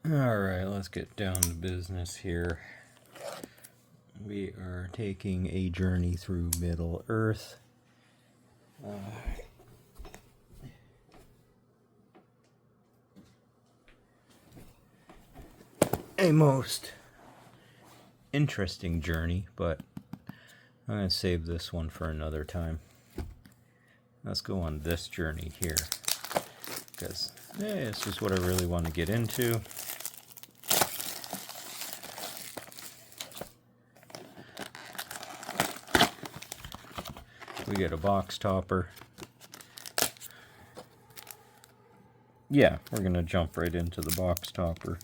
Alright, let's get down to business here. We are taking a journey through Middle Earth. A most interesting journey, but I'm going to save this one for another time. Let's go on this journey here, because it's just what I really want to get into. We get a box topper. Yeah, we're going to jump right into the box topper.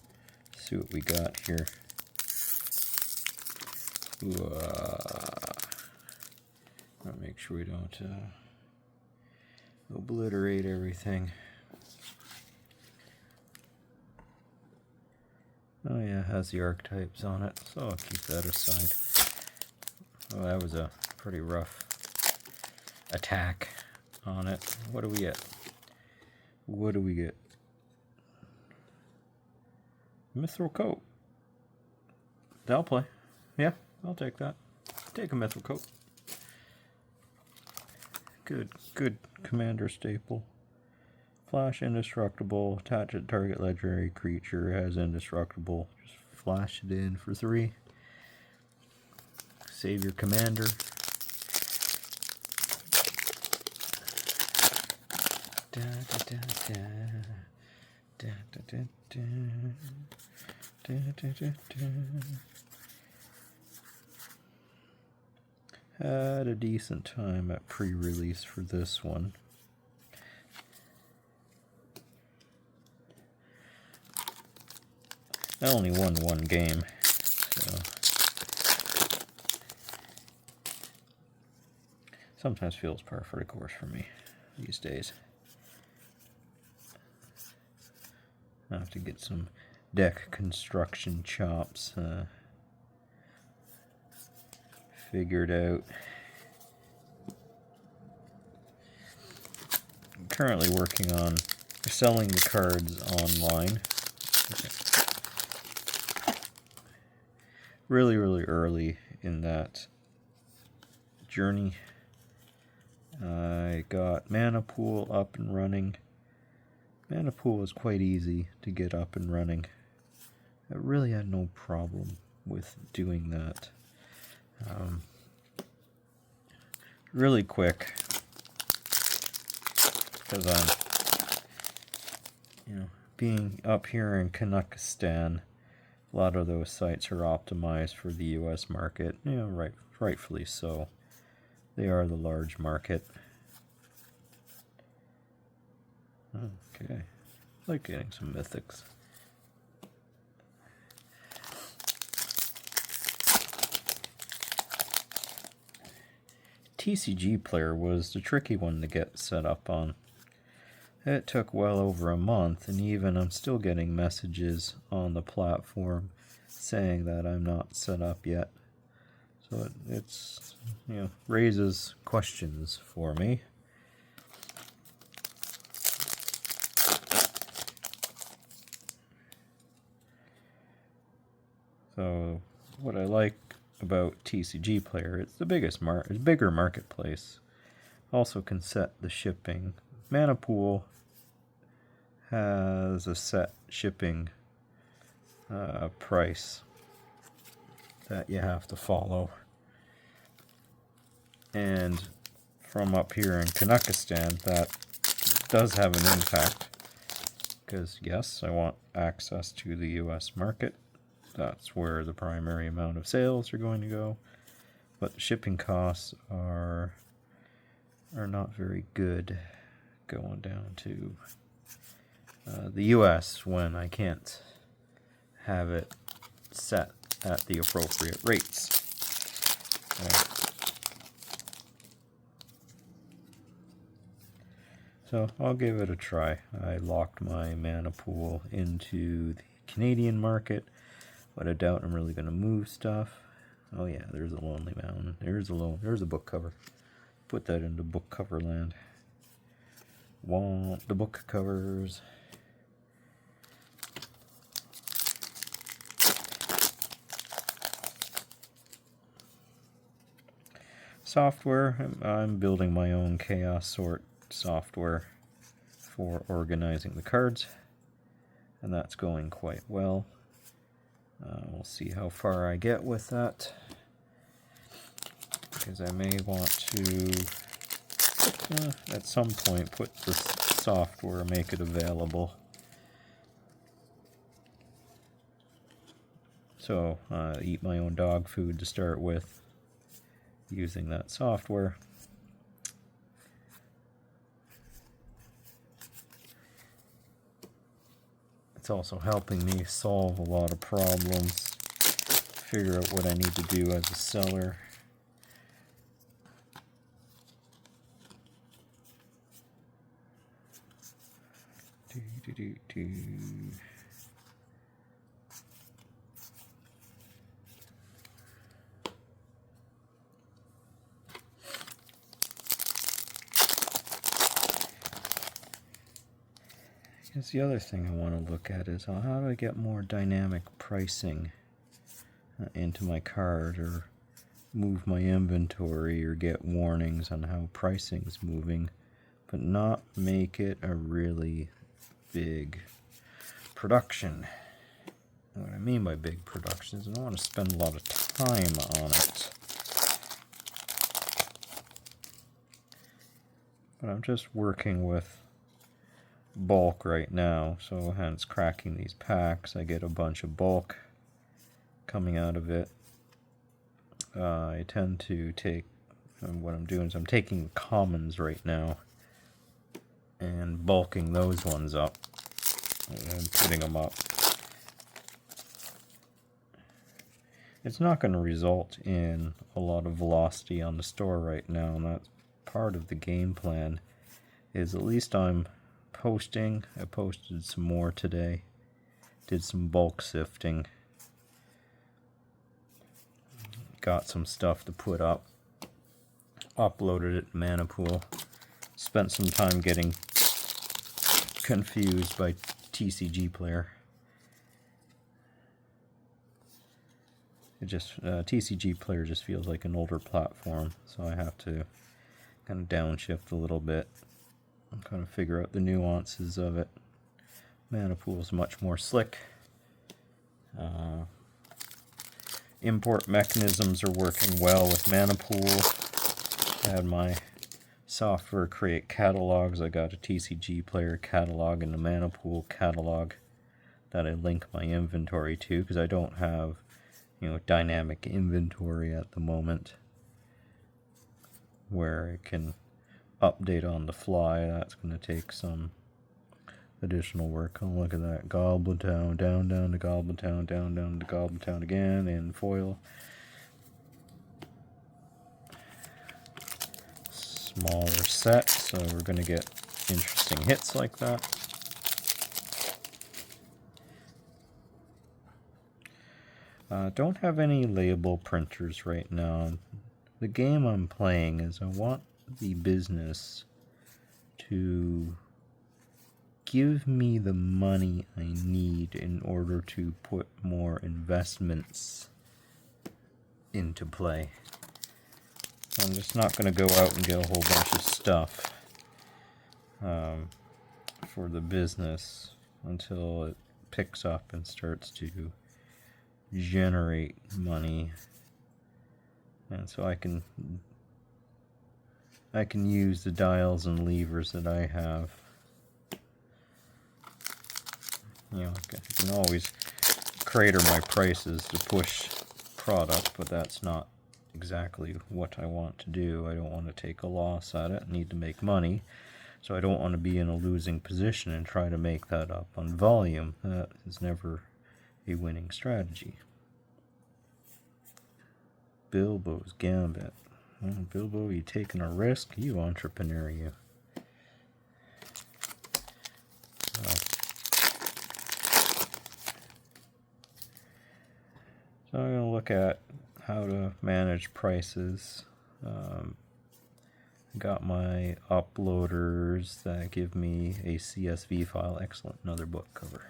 See what we got here. I'll make sure we don't obliterate everything. Oh yeah, it has the archetypes on it, so I'll keep that aside. Oh, that was a pretty rough attack on it. What do we get? What do we get? Mithril coat. That'll play. Yeah, I'll take that. Take a mithril coat. Good commander staple. Flash indestructible. Attach it to target legendary creature. Has indestructible. Just flash it in for 3. Save your commander. Da, da, da, da. Da, da, da, da. Da, da, da, da. Had a decent time at pre-release for this one. I only won one game, so sometimes feels par for the course for me these days. I have to get some deck construction chops figured out. I'm currently working on selling the cards online. Really early in that journey. I got Mana Pool up and running. Mana Pool was quite easy to get up and running. I really had no problem with doing that. Really quick, because I'm, being up here in Kazakhstan, a lot of those sites are optimized for the U.S. market. Rightfully so. They are the large market. Okay, I like getting some mythics. TCG Player was the tricky one to get set up on. It took well over a month, and even I'm still getting messages on the platform saying that I'm not set up yet. So it's raises questions for me. So what I like about TCG Player, it's the bigger marketplace. Also can set the shipping. Mana Pool has a set shipping price that you have to follow. And from up here in Kazakhstan, that does have an impact. Because yes, I want access to the US market. That's where the primary amount of sales are going to go. But shipping costs are not very good going down to the US when I can't have it set at the appropriate rates. So I'll give it a try. I locked my Mana Pool into the Canadian market, but I doubt I'm really going to move stuff. Oh yeah, there's a Lonely Mountain. There's a book cover. Put that into book cover land. Want the book covers. software, I'm building my own chaos sort software for organizing the cards, and that's going quite well. We'll see how far I get with that, because I may want to at some point put this software, make it available. So eat my own dog food to start with using that software. It's also helping me solve a lot of problems, figure out what I need to do as a seller. Because the other thing I want to look at is how do I get more dynamic pricing into my card, or move my inventory, or get warnings on how pricing's moving, but not make it a really big production. And what I mean by big production is I don't want to spend a lot of time on it. But I'm just working with bulk right now, so hence cracking these packs, I get a bunch of bulk coming out of it. I tend to take, what I'm doing is I'm taking commons right now and bulking those ones up and putting them up. It's not going to result in a lot of velocity on the store right now, and that's part of the game plan, is at least I'm posting. I posted some more today, did some bulk sifting, got some stuff to put up, uploaded it to Manapool, spent some time getting confused by TCG Player. It just TCG Player just feels like an older platform, so I have to kind of downshift a little bit and kind of figure out the nuances of it. Manapool is much more slick. Import mechanisms are working well with Manapool. I had my software create catalogs. I got a TCG Player catalog and a Manapool catalog that I link my inventory to, because I don't have, dynamic inventory at the moment where it can update on the fly. That's going to take some additional work. Oh, look at that. Goblin Town, down to Goblin Town, down to Goblin Town again in foil. Smaller set, so we're going to get interesting hits like that. Don't have any label printers right now. The game I'm playing is I want the business to give me the money I need in order to put more investments into play. I'm just not going to go out and get a whole bunch of stuff for the business until it picks up and starts to generate money, and so I can use the dials and levers that I have. I can always crater my prices to push product, but that's not exactly what I want to do. I don't want to take a loss at it. I need to make money, so I don't want to be in a losing position and try to make that up on volume. That is never a winning strategy. Bilbo's Gambit. Well, Bilbo, you taking a risk? You entrepreneur, you. So I'm going to look at how to manage prices. Got my uploaders that give me a CSV file. Excellent, another book cover.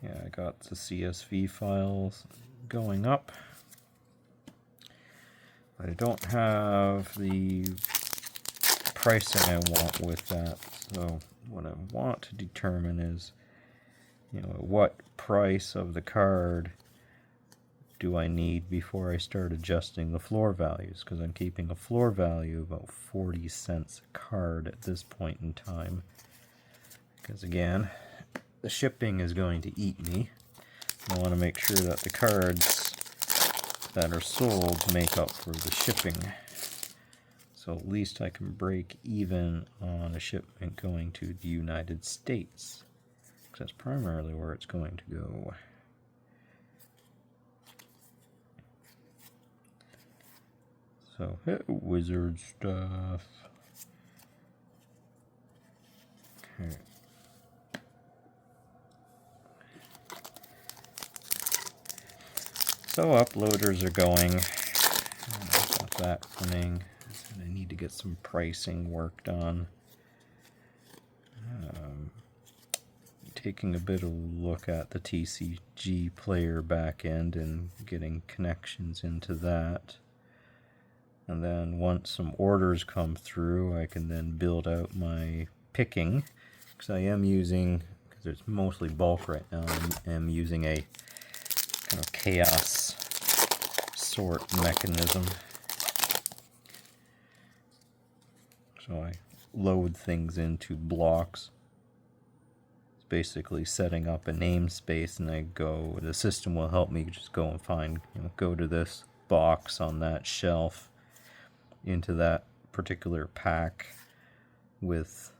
Yeah, I got the CSV files going up. But I don't have the pricing I want with that. So what I want to determine is, what price of the card do I need before I start adjusting the floor values, because I'm keeping a floor value about 40 cents a card at this point in time. Because again, the shipping is going to eat me. I want to make sure that the cards that are sold make up for the shipping. So at least I can break even on a shipment going to the United States, because that's primarily where it's going to go. So, wizard stuff. Okay. So uploaders are going. Got that running. I need to get some pricing worked on. Taking a bit of a look at the TCG player backend and getting connections into that. And then once some orders come through, I can then build out my picking, because I am using, because it's mostly bulk right now, I am using a kind of chaos sort mechanism. So I load things into blocks. It's basically setting up a namespace, and the system will help me just go and find, go to this box on that shelf, into that particular pack with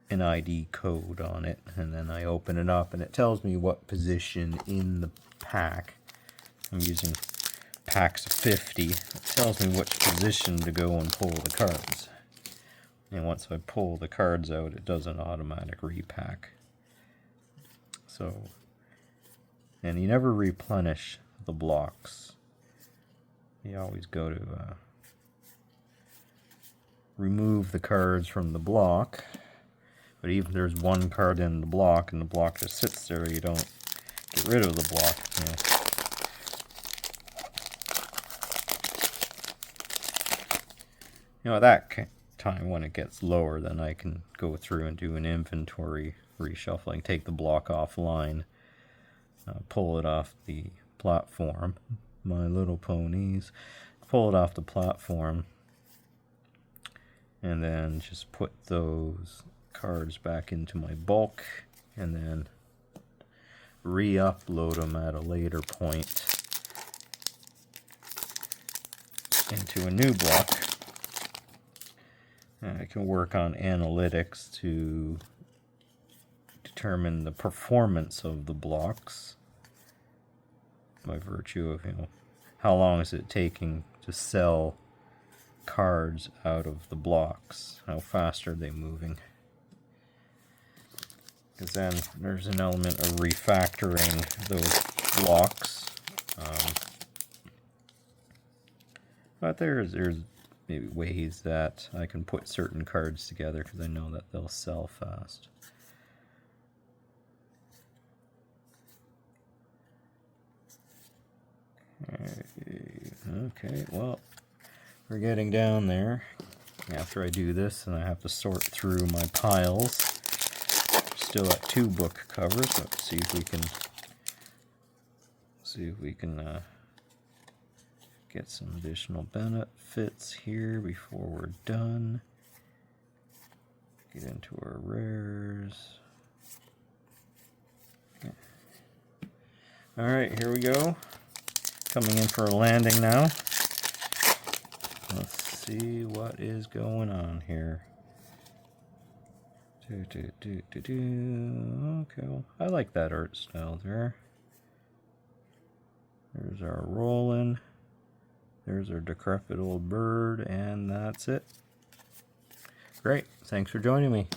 an ID code on it, and then I open it up and it tells me what position in the pack. I'm using packs of 50. It tells me which position to go and pull the cards. And once I pull the cards out, it does an automatic repack. So, and you never replenish the blocks. You always go to remove the cards from the block, but even if there's one card in the block and the block just sits there, you don't get rid of the block. At that time when it gets lower, then I can go through and do an inventory reshuffling, take the block offline, pull it off the platform, My Little Ponies, pull it off the platform, and then just put those cards back into my bulk, and then re-upload them at a later point into a new block. And I can work on analytics to determine the performance of the blocks by virtue of, how long is it taking to sell cards out of the blocks, how fast are they moving, because then there's an element of refactoring those blocks, but there's maybe ways that I can put certain cards together because I know that they'll sell fast. Okay, well, we're getting down there. After I do this, and I have to sort through my piles. Still at 2 book covers. Let's see if we can get some additional benefits here before we're done. Get into our rares. Okay. All right, here we go. Coming in for a landing now. Let's see what is going on here. Okay, well, I like that art style there. There's our Roland. There's our decrepit old bird, and that's it. Great. Thanks for joining me.